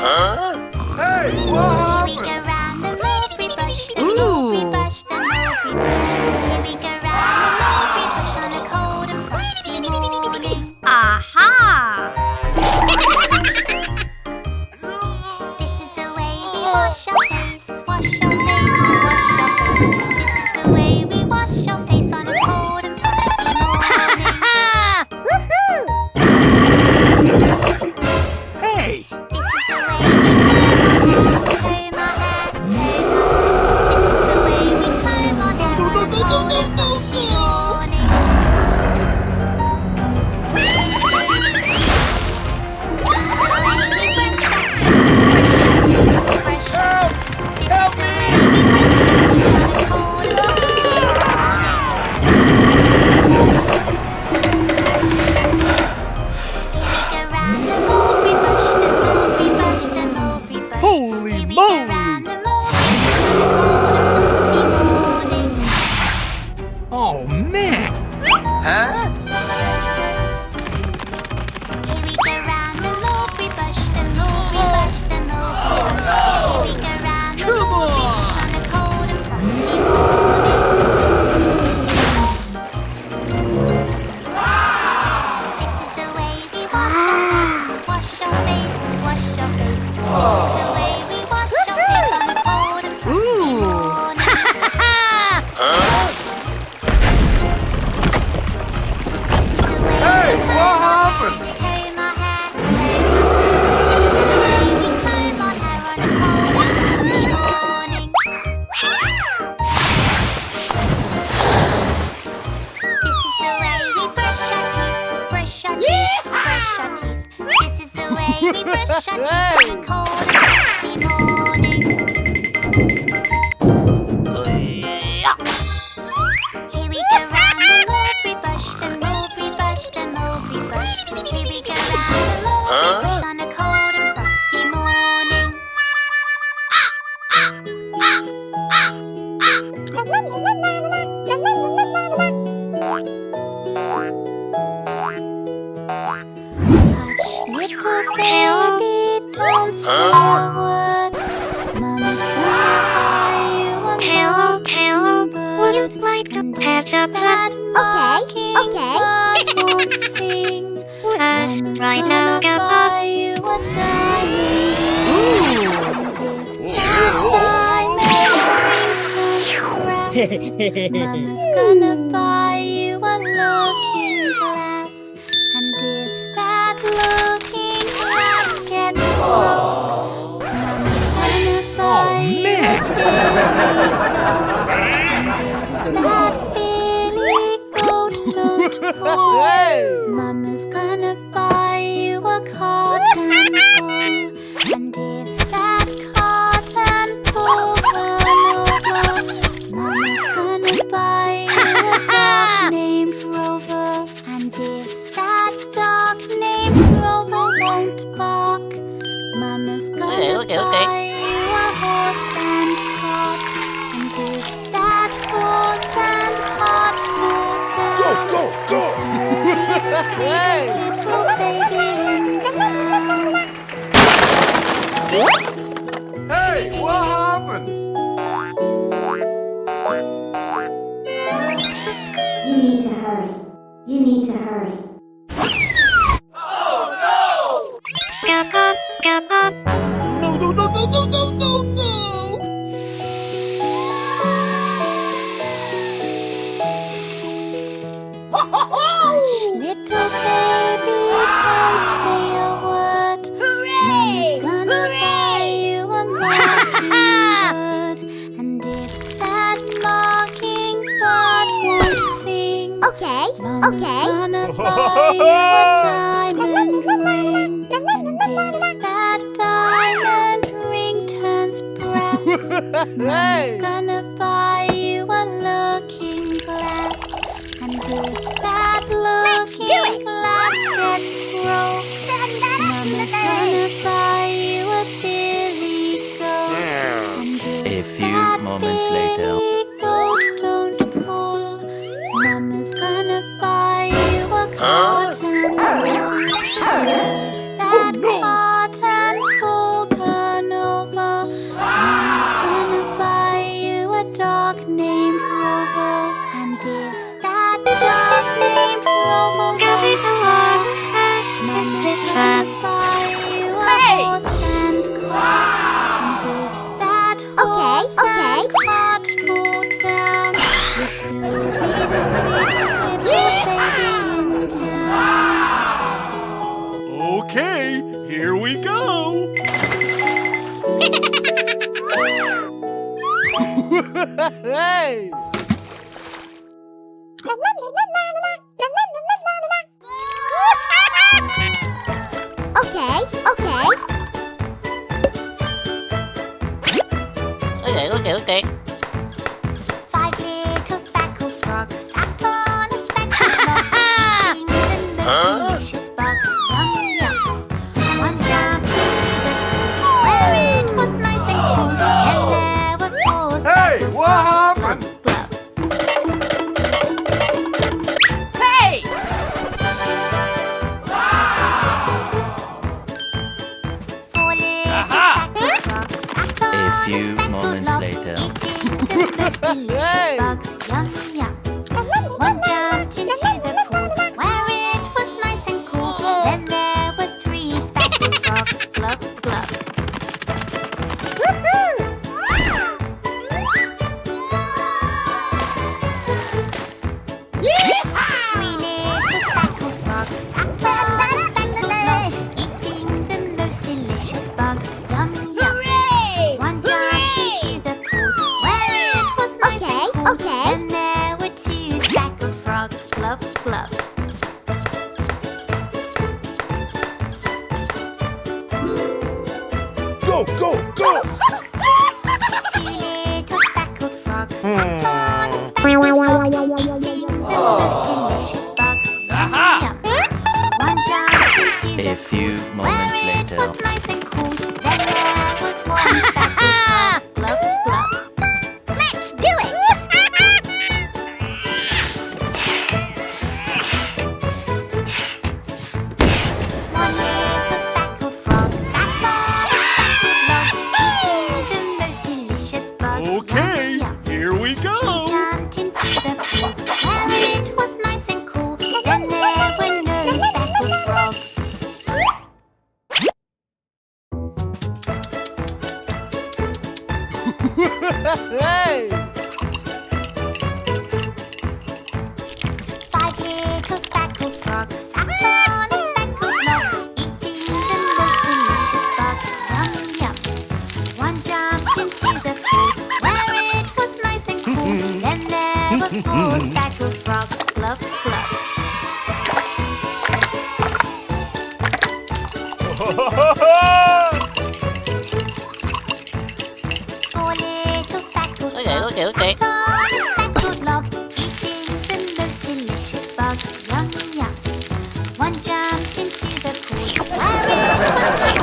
Hey, what Here we happened? go round the mulberry bush, the mulberry bush, the mulberry bush. Here we go round the mulberry bush on a cold and frosty morning. Aha! This is the way we wash our face, wash our face, wash our face. This is the way we wash our face on a cold and frosty morning. Hey! This is the way we comb our hair, comb our hair. This is the way we comb our hair on a cold and frosty morning. Help me! Holy moly! Oh, man! Huh? Here we go round the mulberry bush, the mulberry bush, the mulberry bush. Here we go round the mulberry bush on a cold and frosty morning. This is the way we wash our face, wash our face, wash our face. This is the way we wash our face on a cold and frosty morning. Hey, what happened? Comb our hair, comb our hair. We comb our hair on a cold and frosty morning. This is the way we brush our teeth, brush our teeth, brush our teeth. This is the way we brush our teeth on a cold and frosty morning. Here we go round the mulberry bush, the mulberry bush, the mulberry bush. Here we go round the mulberry bush on a cold and frosty morning. Hush, little baby, don't say a word. Mama's gonna buy you a mockingbird. Would you like to pet a That mockingbird won't sing. Hush, Mama's right gonna now, go buy you a diamond ring. And if that diamond ring turns brass, Mama's gonna buy you a looking glass. And if that looking glass gets broke, Mama's gonna buy you a billy goat. And if that billy goat don't pull, Mama's gonna buy you a cotton wool. And if that cotton wool turn over, Mama's gonna buy you a dog named Rover. And if that dog named Rover won't bark, Mama's gonna Okay. buy you a horse and cart. And if that horse and cart fall down, you'll still be the sweetest little baby in town. Hey, what happened? You need to hurry. You need to hurry. Gap up, gap up. No, no, no, no, no, no, no, no! Hush, little baby, don't say a word. Mama's gonna buy you a mockingbird. And if that mockingbird won't sing, Mama's gonna buy you a diamond ring. And if that diamond ring turns brass, Mama's gonna buy you a looking glass. And if that looking glass gets broke, Mama's gonna buy you a billy goat. And if A few that moments later. billy goat don't pull, Mama's gonna buy you a cotton wool. And if that cotton wool Hey! Okay, okay. Okay. 5 little speckled frogs sat on a speckled log, eating the most delicious bugs. Yum, yum. One jumped into the pool where it was nice and cool. And there were 4 Hey, speckled what frogs. happened? Glub, Hey! 4 little Aha! speckled frogs sat on A few speckled moments log, later. eating the most delicious Hey! bugs. Yum, yum. One jumped into the pool where it was nice and cool. Then there were 3 speckled frogs. Glub, glub. Three little speckled frogs sat on a speckled log, eating the most delicious bugs. Yum, yum. One jumped into the pool where it was nice and cool. Then there were 2 speckled frogs. Glub, glub. Go, go, go! 2 little speckled frogs sat on a speckled log, eating the most delicious bugs. Yum, Aha! yum. One jumped into A the few pool moments where it later. was nice and cool. Then there was 1 speckled frog. Glub, glub. Let's do it! One little speckled frog sat on a speckled log, eating the most delicious bugs. Okay, Yum, yum. here we He go! jumped into the pool where it was nice and cool. Then there were no speckled frogs. Hey! 5 little speckled frogs sat on a speckled log, eating the most delicious bugs. Yum, yum. One jumped into the pool where it was nice and cool. Then there were 4 speckled frogs. Glub, glub. Four little speckled frogs Okay. sat on a speckled log, eating the most delicious bugs. Yum, yum. One jumped into the pool where it was